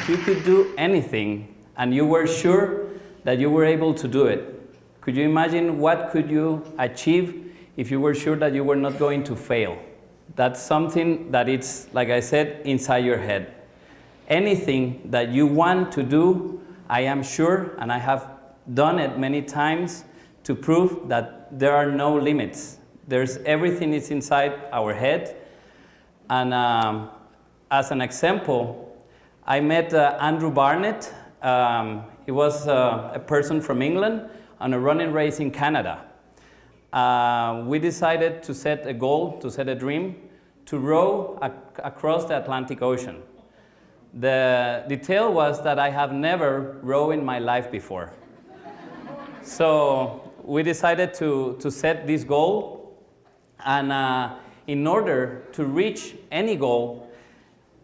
if you could do anything and you were sure that you were able to do it, could you imagine what could you achieve if you were sure that you were not going to fail? That's something that it's, like I said, inside your head. Anything that you want to do, I am sure, and I have done it many times, to prove that there are no limits. Everything is inside our head. And as an example, I met Andrew Barnett. He was a person from England on a running race in Canada. We decided to set a goal, to set a dream, to row across the Atlantic Ocean. The detail was that I have never rowed in my life before. So we decided to set this goal, and in order to reach any goal,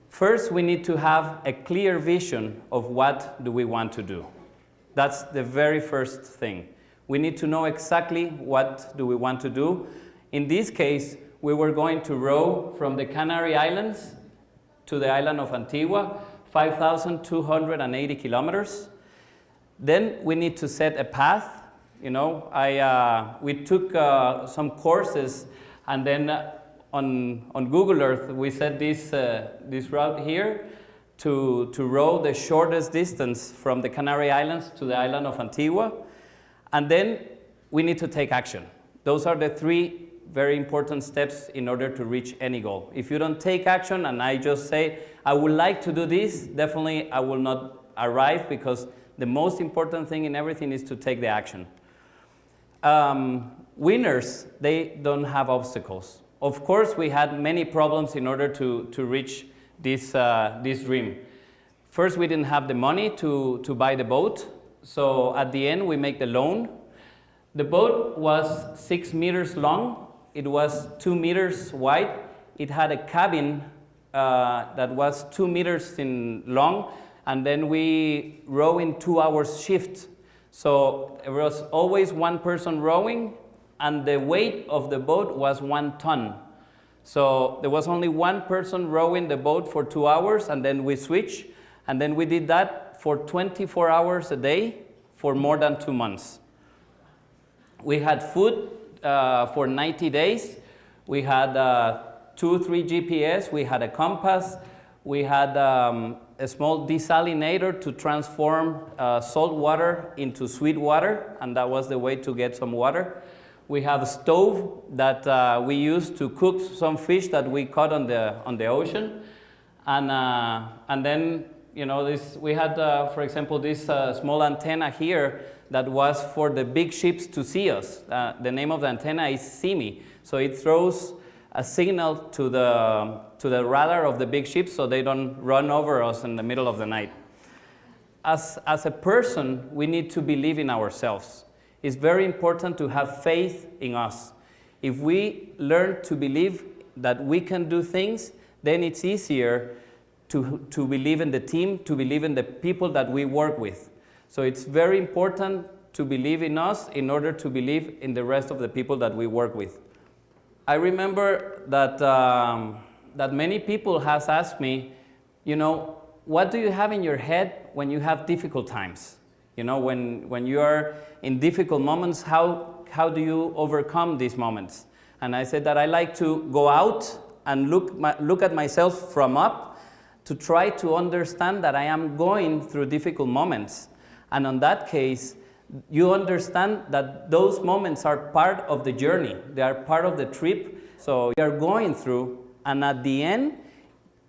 first we need to have a clear vision of what do we want to do. That's the very first thing. We need to know exactly what do we want to do. In this case, we were going to row from the Canary Islands to the island of Antigua, 5,280 kilometers. Then we need to set a path. You know, we took some courses, and then on Google Earth we set this route here to row the shortest distance from the Canary Islands to the island of Antigua. And then we need to take action. Those are the three very important steps in order to reach any goal. If you don't take action and I just say, I would like to do this, definitely I will not arrive, because the most important thing in everything is to take the action. Winners, they don't have obstacles. Of course, we had many problems in order to reach this dream. First, we didn't have the money to buy the boat. So at the end, we make the loan. The boat was 6 meters long. It was 2 meters wide. It had a cabin that was 2 meters long, and then we row in 2 hours shift. So there was always one person rowing, and the weight of the boat was 1 ton. So there was only one person rowing the boat for 2 hours, and then we switched, and then we did that for 24 hours a day for more than 2 months. We had food for 90 days. We had 2 or 3 GPS. We had a compass. We had a small desalinator to transform salt water into sweet water, and that was the way to get some water. We have a stove that we used to cook some fish that we caught on the ocean, and then, you know, we had, for example, this small antenna here that was for the big ships to see us. The name of the antenna is SIMI. So it throws a signal to the radar of the big ships so they don't run over us in the middle of the night. As a person, we need to believe in ourselves. It's very important to have faith in us. If we learn to believe that we can do things, then it's easier to believe in the team, to believe in the people that we work with. So it's very important to believe in us in order to believe in the rest of the people that we work with. I remember that, that many people has asked me, you know, what do you have in your head when you have difficult times? You know, when you are in difficult moments, how do you overcome these moments? And I said that I like to go out and look at myself from up, to try to understand that I am going through difficult moments. And in that case, you understand that those moments are part of the journey. They are part of the trip. So you are going through, and at the end,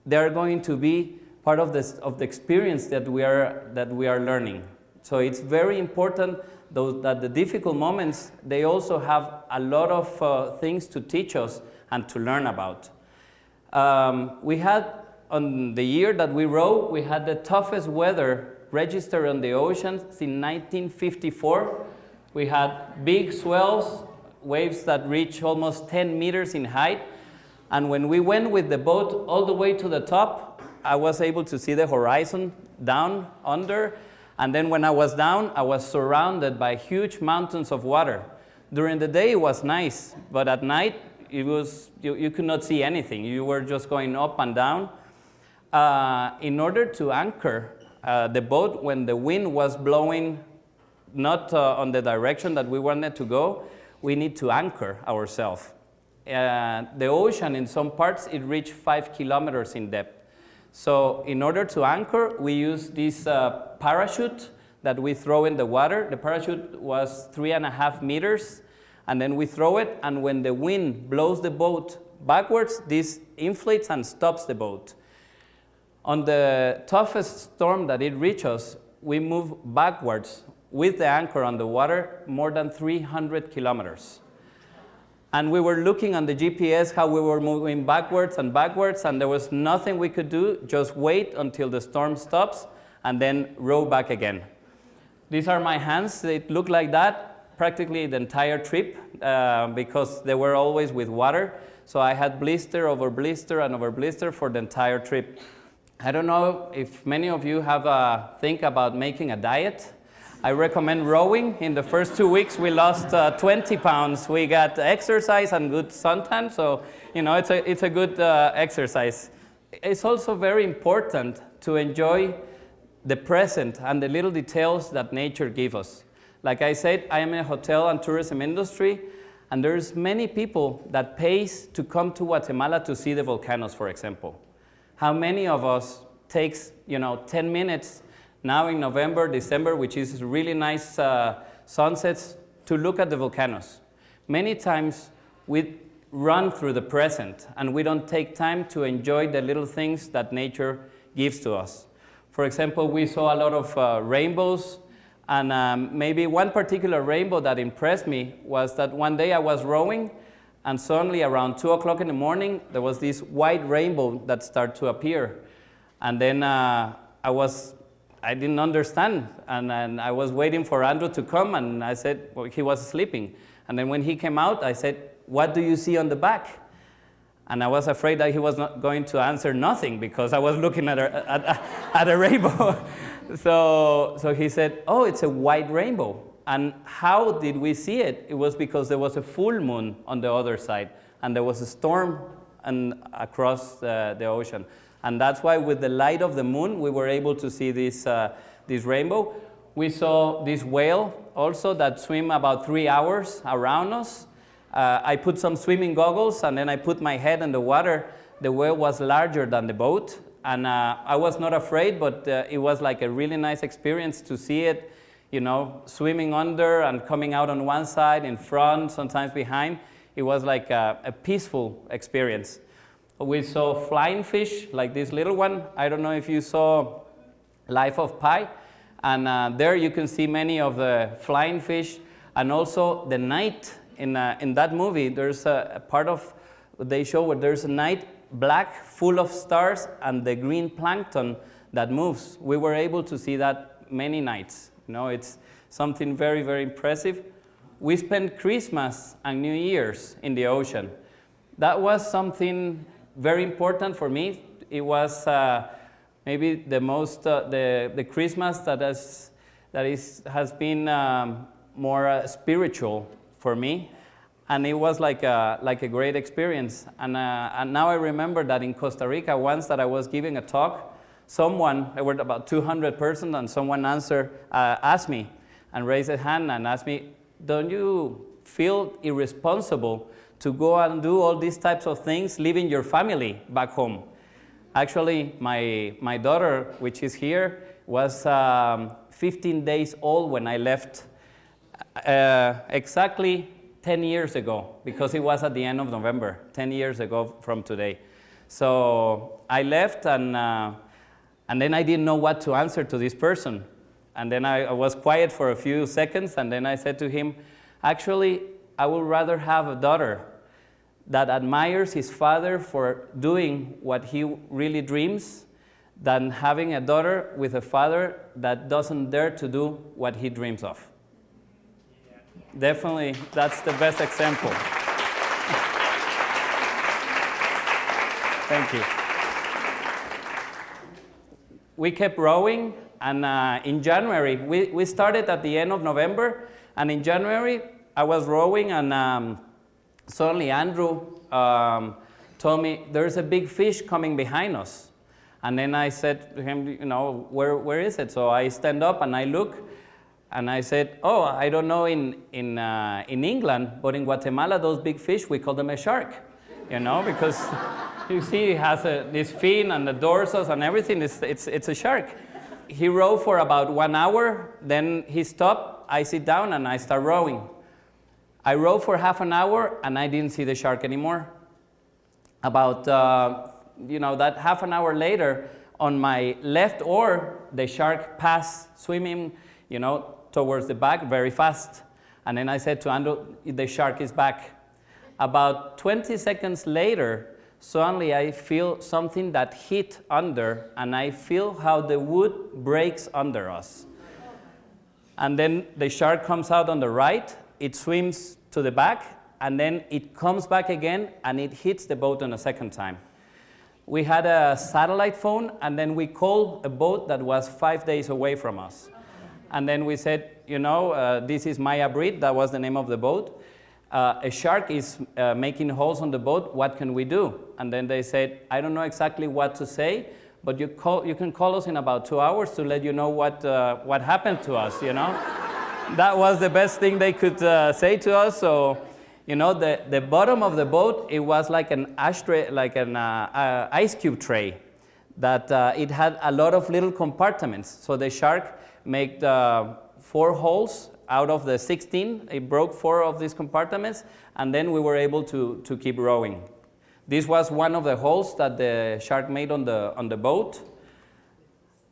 they are going to be part of the experience that we are learning. So it's very important that the difficult moments, they also have a lot of things to teach us and to learn about. We had, on the year that we rowed, we had the toughest weather registered on the oceans since 1954. We had big swells, waves that reach almost 10 meters in height. And when we went with the boat all the way to the top, I was able to see the horizon down under. And then when I was down, I was surrounded by huge mountains of water. During the day, it was nice, but at night, it was, you could not see anything. You were just going up and down. In order to anchor, the boat when the wind was blowing not on the direction that we wanted to go, we need to anchor ourselves. The ocean, in some parts, it reached 5 kilometers in depth. So in order to anchor, we use this parachute that we throw in the water. The parachute was 3.5 meters, and then we throw it, and when the wind blows the boat backwards, this inflates and stops the boat. On the toughest storm that it reached us, we moved backwards with the anchor on the water more than 300 kilometers. And we were looking on the GPS how we were moving backwards, and there was nothing we could do, just wait until the storm stops and then row back again. These are my hands. They look like that practically the entire trip because they were always with water. So I had blister over blister and over blister for the entire trip. I don't know if many of you have think about making a diet. I recommend rowing. In the first 2 weeks, we lost 20 pounds. We got exercise and good suntan, so it's a good exercise. It's also very important to enjoy the present and the little details that nature gives us. Like I said, I am in a hotel and tourism industry, and there's many people that pays to come to Guatemala to see the volcanoes, for example. How many of us takes 10 minutes now in November, December, which is really nice sunsets, to look at the volcanoes? Many times we run through the present and we don't take time to enjoy the little things that nature gives to us. For example, we saw a lot of rainbows, and maybe one particular rainbow that impressed me was that one day I was rowing, and suddenly around 2 o'clock in the morning, there was this white rainbow that started to appear. And then I didn't understand, and I was waiting for Andrew to come, and I said, well, he was sleeping. And then when he came out, I said, what do you see on the back? And I was afraid that he was not going to answer nothing because I was looking at a rainbow. So he said, oh, it's a white rainbow. And how did we see it? It was because there was a full moon on the other side, and there was a storm across the ocean. And that's why with the light of the moon, we were able to see this rainbow. We saw this whale also that swim about 3 hours around us. I put some swimming goggles, and then I put my head in the water. The whale was larger than the boat, and I was not afraid, but it was like a really nice experience to see it, swimming under and coming out on one side, in front, sometimes behind. It was like a peaceful experience. We saw flying fish, like this little one. I don't know if you saw Life of Pi. And there you can see many of the flying fish. And also the night, in that movie, there's a part of, they show where there's a night black, full of stars, and the green plankton that moves. We were able to see that many nights. It's something very, very impressive. We spent Christmas and New Year's in the ocean. That was something very important for me. It was maybe the most the Christmas that has been more spiritual for me, and it was like a great experience. And now I remember that in Costa Rica, once that I was giving a talk, there were about 200 persons, and someone asked me and raised a hand and asked me, "Don't you feel irresponsible to go and do all these types of things, leaving your family back home?" Actually, my daughter, which is here, was 15 days old when I left, exactly 10 years ago, because it was at the end of November, 10 years ago from today. So I left, and then I didn't know what to answer to this person. And then I was quiet for a few seconds, and then I said to him, actually, I would rather have a daughter that admires his father for doing what he really dreams than having a daughter with a father that doesn't dare to do what he dreams of. Yeah. Definitely, that's the best example. Thank you. We kept rowing, and in January, we started at the end of November, and in January, I was rowing, and suddenly Andrew told me, there's a big fish coming behind us. And then I said to him, where is it? So I stand up and I look, and I said, oh, I don't know in England, but in Guatemala, those big fish, we call them a shark, because you see it has this fin and the dorsals and everything, it's a shark. He rowed for about 1 hour, then he stopped, I sit down and I start rowing. I rowed for half an hour and I didn't see the shark anymore. About, that half an hour later, on my left oar, the shark passed swimming, towards the back very fast. And then I said to Andrew, the shark is back. About 20 seconds later, suddenly I feel something that hit under, and I feel how the wood breaks under us. And then the shark comes out on the right, it swims to the back, and then it comes back again, and it hits the boat on a second time. We had a satellite phone, and then we called a boat that was 5 days away from us. And then we said, this is Maya Breed, that was the name of the boat. A shark is making holes on the boat, what can we do? And then they said, I don't know exactly what to say, but you can call us in about 2 hours to let you know what happened to us, That was the best thing they could say to us. So, the bottom of the boat, it was like an ashtray, like an ice cube tray, that it had a lot of little compartments. So the shark made 4 holes out of the 16. It broke 4 of these compartments, and then we were able to keep rowing. This was one of the holes that the shark made on the boat.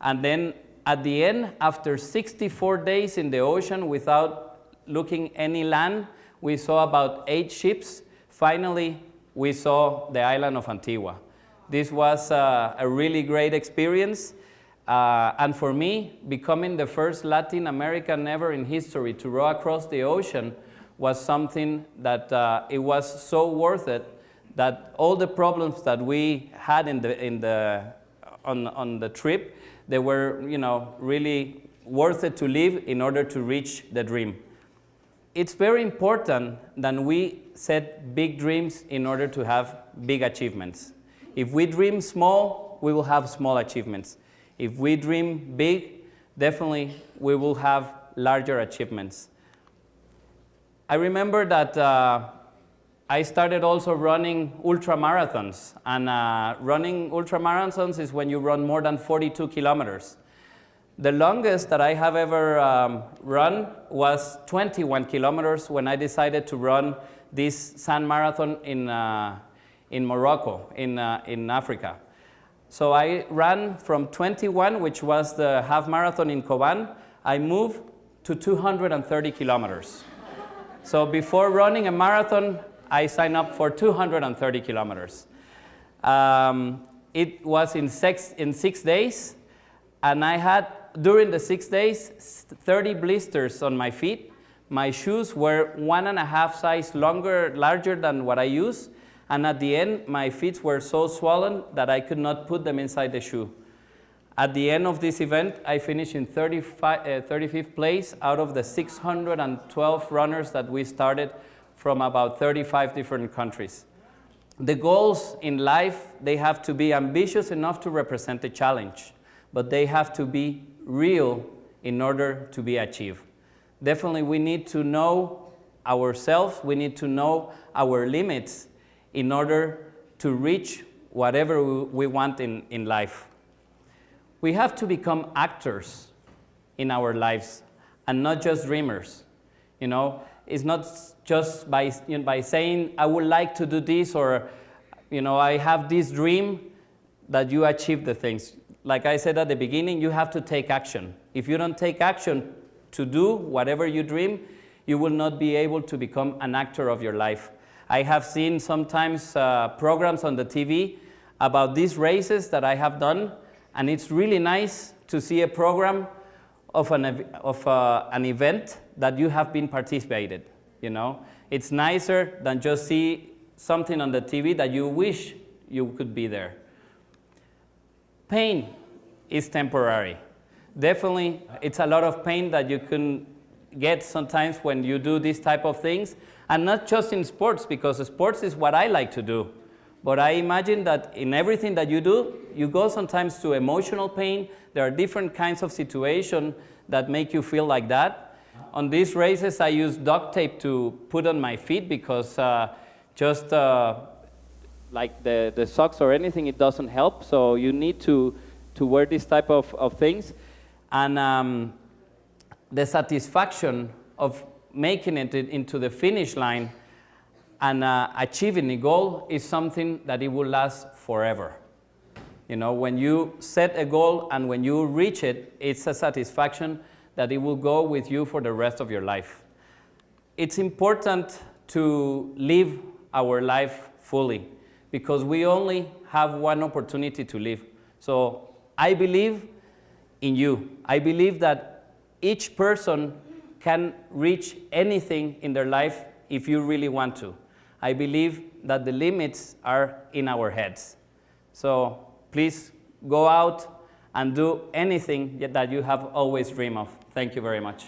And then at the end, after 64 days in the ocean without looking any land, we saw about 8 ships. Finally, we saw the island of Antigua. This was a really great experience. And for me, becoming the first Latin American ever in history to row across the ocean was something that it was so worth it, that all the problems that we had on the trip, they were really worth it to live in order to reach the dream. It's very important that we set big dreams in order to have big achievements. If we dream small, we will have small achievements. If we dream big, definitely we will have larger achievements. I remember that I started also running ultramarathons. And running ultramarathons is when you run more than 42 kilometers. The longest that I have ever run was 21 kilometers when I decided to run this sand marathon in Morocco, in Africa. So I ran from 21, which was the half marathon in Coban. I moved to 230 kilometers. So before running a marathon, I signed up for 230 kilometers. It was in 6 days, and I had, during the 6 days, 30 blisters on my feet. My shoes were 1.5 size larger than what I use. And at the end, my feet were so swollen that I could not put them inside the shoe. At the end of this event, I finished in 35th place out of the 612 runners that we started from about 35 different countries. The goals in life, they have to be ambitious enough to represent the challenge, but they have to be real in order to be achieved. Definitely, we need to know ourselves, we need to know our limits, in order to reach whatever we want in life. We have to become actors in our lives and not just dreamers. It's not just by saying, I would like to do this, or I have this dream, that you achieve the things. Like I said at the beginning, you have to take action. If you don't take action to do whatever you dream, you will not be able to become an actor of your life. I have seen sometimes programs on the TV about these races that I have done, and it's really nice to see a program of an event that you have been participated. It's nicer than just see something on the TV that you wish you could be there. Pain is temporary. Definitely, it's a lot of pain that you can get sometimes when you do these type of things. And not just in sports, because sports is what I like to do. But I imagine that in everything that you do, you go sometimes to emotional pain. There are different kinds of situations that make you feel like that. On these races, I use duct tape to put on my feet because just like the socks or anything, it doesn't help. So you need to wear this type of things. And the satisfaction of making it into the finish line and achieving the goal is something that it will last forever. You know, when you set a goal and when you reach it, it's a satisfaction that it will go with you for the rest of your life. It's important to live our life fully because we only have one opportunity to live. So I believe in you. I believe that each person can reach anything in their life if you really want to. I believe that the limits are in our heads. So please go out and do anything that you have always dreamed of. Thank you very much.